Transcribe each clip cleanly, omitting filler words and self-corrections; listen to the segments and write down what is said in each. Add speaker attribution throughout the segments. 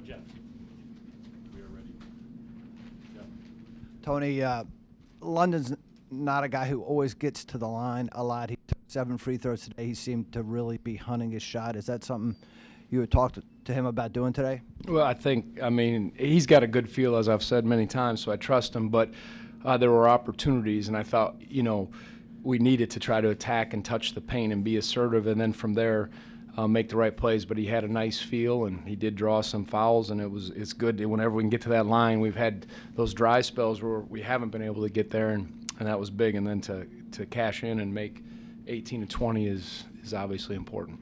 Speaker 1: Jeff, we are ready. Jeff.
Speaker 2: Tony, London's not a guy who always gets to the line a lot. He took 7 free throws today. He seemed to really be hunting his shot. Is that something you would talk to him about doing today?
Speaker 3: Well, I mean, he's got a good feel, as I've said many times, so I trust him. But there were opportunities, and I thought, we needed to try to attack and touch the paint and be assertive, and then from there make the right plays. But he had a nice feel, and he did draw some fouls, and it's good whenever we can get to that line. We've had those dry spells where we haven't been able to get there, and that was big. And then to cash in and make 18 to 20 is obviously important.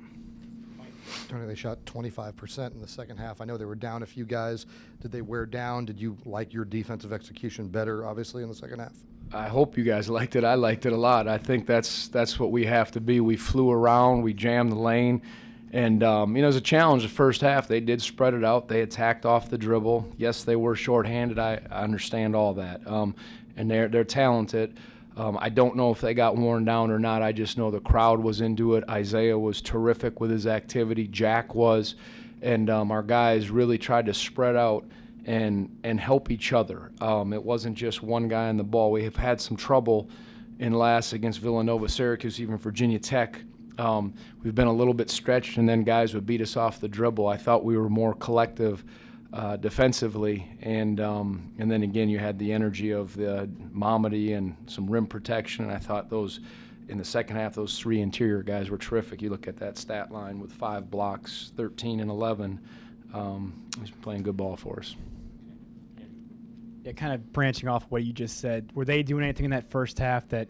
Speaker 4: Tony, they shot 25% in the second half. I know they were down a few guys. Did they wear down? Did you like your defensive execution better, obviously, in the second half?
Speaker 3: I hope you guys liked it. I liked it a lot. I think that's what we have to be. We flew around. We jammed the lane. And, it was a challenge the first half. They did spread it out. They attacked off the dribble. Yes, they were shorthanded. I understand all that. And they're talented. I don't know if they got worn down or not. I just know the crowd was into it. Isaiah was terrific with his activity. Jack was. And our guys really tried to spread out and help each other. It wasn't just one guy on the ball. We have had some trouble in last against Villanova, Syracuse, even Virginia Tech. We've been a little bit stretched, and then guys would beat us off the dribble. I thought we were more collective defensively, and then again you had the energy of the Mamadi and some rim protection. And I thought those in the second half, those 3 interior guys were terrific. You look at that stat line with 5 blocks, 13 and 11. He's playing good ball for us.
Speaker 5: Yeah, kind of branching off what you just said, were they doing anything in that first half that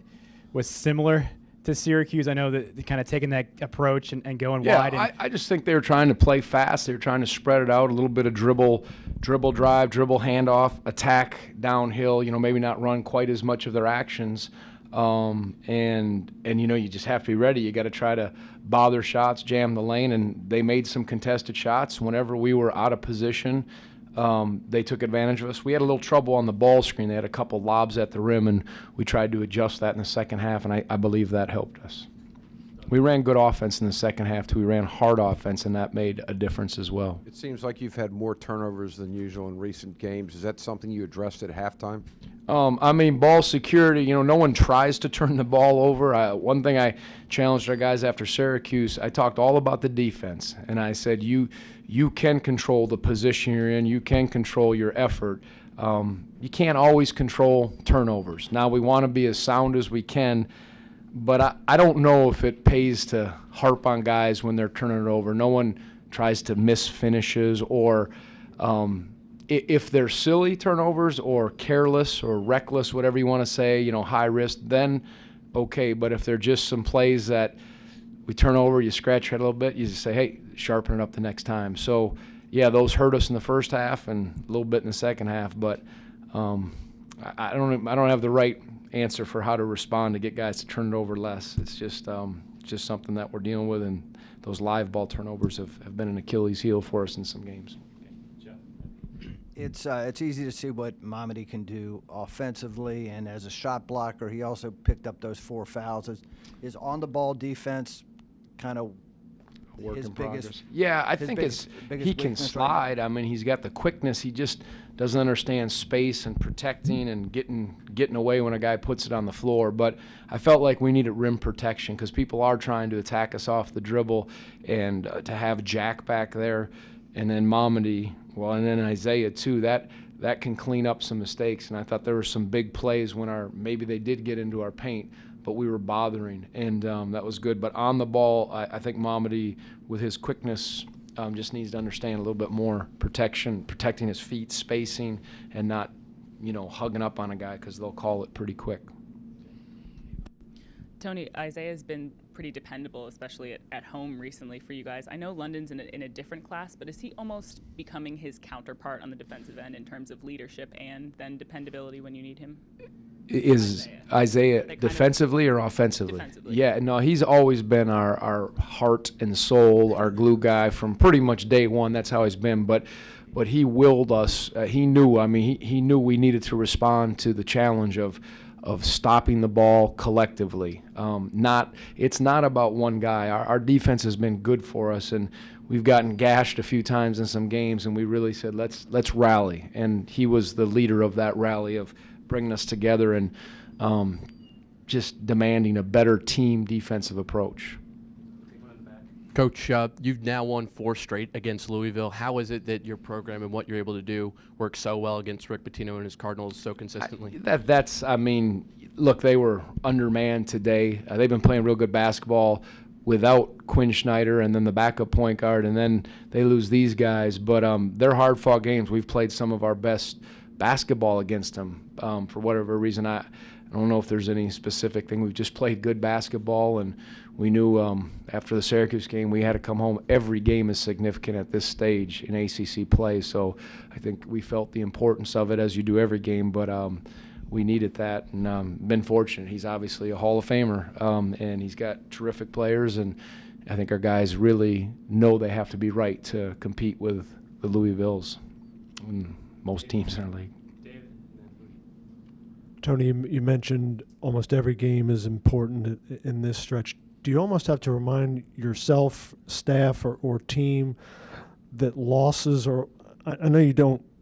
Speaker 5: was similar to Syracuse? I know that they're kind of taking that approach and going wide.
Speaker 3: Yeah, I just think they were trying to play fast. They were trying to spread it out, a little bit of dribble drive, dribble handoff, attack downhill, maybe not run quite as much of their actions. And you just have to be ready. You got to try to bother shots, jam the lane, and they made some contested shots. Whenever we were out of position, they took advantage of us. We had a little trouble on the ball screen. They had a couple lobs at the rim, and we tried to adjust that in the second half, and I believe that helped us. We ran good offense in the second half, too. We ran hard offense, and that made a difference as well.
Speaker 6: It seems like you've had more turnovers than usual in recent games. Is that something you addressed at halftime?
Speaker 3: Ball security, no one tries to turn the ball over. One thing I challenged our guys after Syracuse, I talked all about the defense, and I said you can control the position you're in. You can control your effort. You can't always control turnovers. Now, we want to be as sound as we can, but I don't know if it pays to harp on guys when they're turning it over. No one tries to miss finishes or if they're silly turnovers or careless or reckless, whatever you want to say, high risk, then okay. But if they're just some plays that we turn over, you scratch your head a little bit, you just say, hey, sharpen it up the next time. So, yeah, those hurt us in the first half and a little bit in the second half. But I don't have the right answer for how to respond to get guys to turn it over less. It's just something that we're dealing with, and those live ball turnovers have been an Achilles heel for us in some games.
Speaker 2: It's easy to see what Mamadi can do offensively, and as a shot blocker, he also picked up those 4 fouls. Is on-the-ball defense kind of
Speaker 3: work
Speaker 2: his
Speaker 3: in
Speaker 2: biggest?
Speaker 3: progress? Yeah, I think
Speaker 2: biggest
Speaker 3: he can
Speaker 2: weakness
Speaker 3: slide. I mean, he's got the quickness. He just doesn't understand space and protecting and getting away when a guy puts it on the floor. But I felt like we needed rim protection because people are trying to attack us off the dribble, and to have Jack back there, and then Mamadi. Well, and then Isaiah too. That can clean up some mistakes. And I thought there were some big plays when maybe they did get into our paint, but we were bothering, and that was good. But on the ball, I think Mamadi, with his quickness, just needs to understand a little bit more protecting his feet, spacing, and not, hugging up on a guy because they'll call it pretty quick.
Speaker 7: Tony, Isaiah's been pretty dependable, especially at home recently for you guys. I know London's in a different class, but is he almost becoming his counterpart on the defensive end in terms of leadership and then dependability when you need him?
Speaker 3: Is Isaiah defensively or offensively?
Speaker 7: Defensively.
Speaker 3: Yeah, no, he's always been our heart and soul, our glue guy from pretty much day one. That's how he's been. But he willed us. He knew. I mean, he knew we needed to respond to the challenge of stopping the ball collectively. It's not about one guy. Our defense has been good for us, and we've gotten gashed a few times in some games, and we really said let's rally. And he was the leader of that rally, of bringing us together and just demanding a better team defensive approach.
Speaker 8: Coach, you've now won 4 straight against Louisville. How is it that your program and what you're able to do works so well against Rick Pitino and his Cardinals so consistently?
Speaker 3: Look, they were undermanned today. They've been playing real good basketball without Quinn Schneider and then the backup point guard, and then they lose these guys. But they're hard-fought games. We've played some of our best basketball against them for whatever reason. I don't know if there's any specific thing. We've just played good basketball, and we knew after the Syracuse game we had to come home. Every game is significant at this stage in ACC play, so I think we felt the importance of it, as you do every game, but we needed that, and been fortunate. He's obviously a Hall of Famer, and he's got terrific players, and I think our guys really know they have to be right to compete with the Louisvilles and most teams in our league.
Speaker 9: Tony, you mentioned almost every game is important in this stretch. Do you almost have to remind yourself, staff, or team that losses are – I know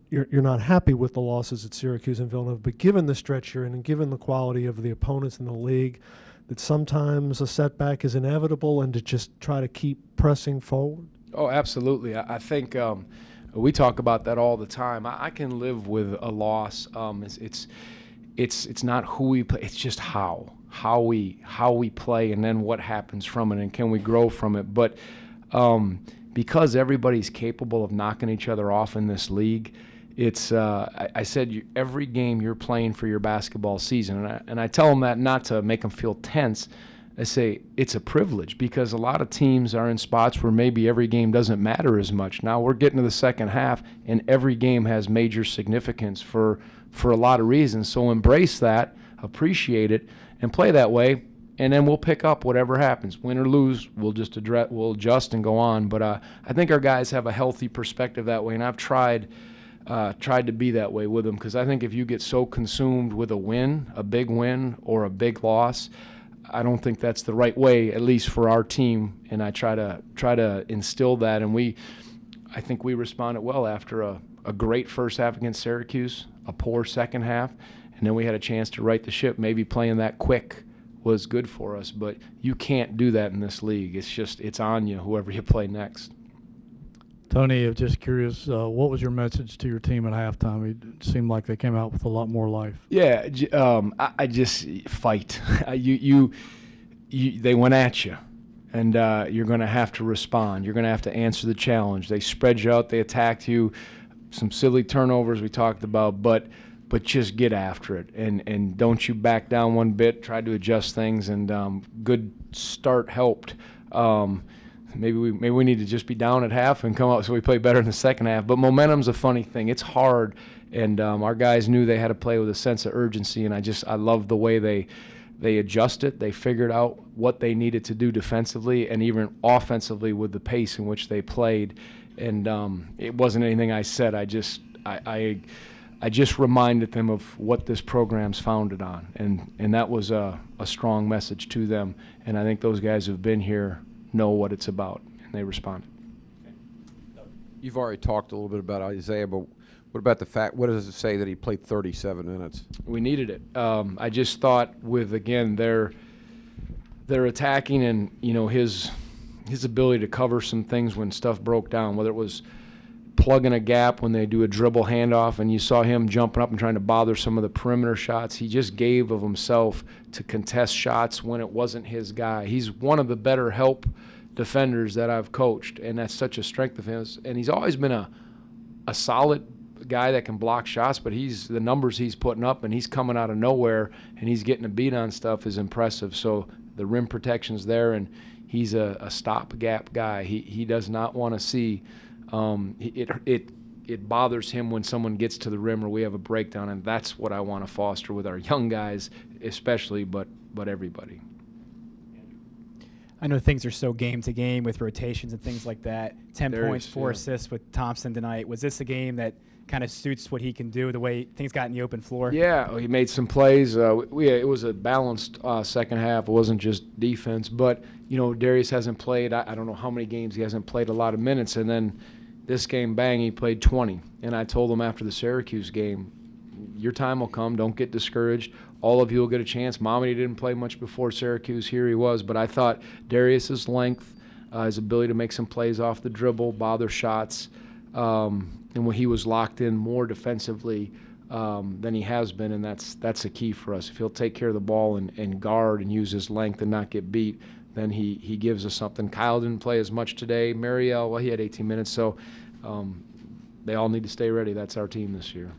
Speaker 9: you're not happy with the losses at Syracuse and Villanova, but given the stretch you're in and given the quality of the opponents in the league, that sometimes a setback is inevitable and to just try to keep pressing forward?
Speaker 3: Oh, absolutely. I think we talk about that all the time. I can live with a loss. It's not who we play. It's just how we play, and then what happens from it, and can we grow from it. But because everybody's capable of knocking each other off in this league, it's I said every game you're playing for your basketball season, and I tell them that not to make them feel tense. I say it's a privilege, because a lot of teams are in spots where maybe every game doesn't matter as much. Now we're getting to the second half, and every game has major significance for a lot of reasons. So embrace that, appreciate it, and play that way, and then we'll pick up whatever happens. Win or lose, we'll adjust and go on. But I think our guys have a healthy perspective that way, and I've tried to be that way with them, because I think if you get so consumed with a win, a big win, or a big loss, I don't think that's the right way, at least for our team. And I try to instill that, and I think we responded well after a great first half against Syracuse, a poor second half, and then we had a chance to right the ship. Maybe playing that quick was good for us, but you can't do that in this league. It's on you, whoever you play next.
Speaker 10: Tony, I'm just curious, what was your message to your team at halftime? It seemed like they came out with a lot more life.
Speaker 3: Yeah, I just fight. They went at you, and you're going to have to respond. You're going to have to answer the challenge. They spread you out. They attacked you. Some silly turnovers we talked about, but just get after it, and don't you back down one bit. Try to adjust things, and good start helped. Maybe we need to just be down at half and come out so we play better in the second half. But momentum's a funny thing. It's hard, and our guys knew they had to play with a sense of urgency, and I love the way they adjusted. They figured out what they needed to do defensively and even offensively with the pace in which they played. And it wasn't anything I said. I just reminded them of what this program's founded on, and that was a strong message to them. And I think those guys who've been here know what it's about, and they responded.
Speaker 6: You've already talked a little bit about Isaiah, but what about the fact? What does it say that he played 37 minutes?
Speaker 3: We needed it. I just thought with, again, their attacking and his ability to cover some things when stuff broke down, whether it was plugging a gap when they do a dribble handoff, and you saw him jumping up and trying to bother some of the perimeter shots. He just gave of himself to contest shots when it wasn't his guy. He's one of the better help defenders that I've coached, and that's such a strength of his. And he's always been a solid guy that can block shots, but the numbers he's putting up, and he's coming out of nowhere, and he's getting a beat on stuff is impressive. So the rim protection's there, and he's a stop-gap guy. He does not want to see it bothers him when someone gets to the rim or we have a breakdown, and that's what I want to foster with our young guys especially, but everybody.
Speaker 5: I know things are so game to game with rotations and things like that. 10
Speaker 3: There
Speaker 5: points,
Speaker 3: is,
Speaker 5: 4
Speaker 3: yeah.
Speaker 5: assists with Thompson tonight. Was this a game that kind of suits what he can do, the way things got in the open floor?
Speaker 3: Yeah, he made some plays. It was a balanced second half. It wasn't just defense. But, you know, Darius hasn't played, I don't know how many games he hasn't played a lot of minutes. And then this game, bang, he played 20. And I told him after the Syracuse game, your time will come. Don't get discouraged. All of you will get a chance. Momedy didn't play much before Syracuse. Here he was. But I thought Darius's length, his ability to make some plays off the dribble, bother shots, and when he was locked in more defensively than he has been, and that's a key for us. If he'll take care of the ball and guard and use his length and not get beat, then he gives us something. Kyle didn't play as much today. Mariel, well, he had 18 minutes, so they all need to stay ready. That's our team this year.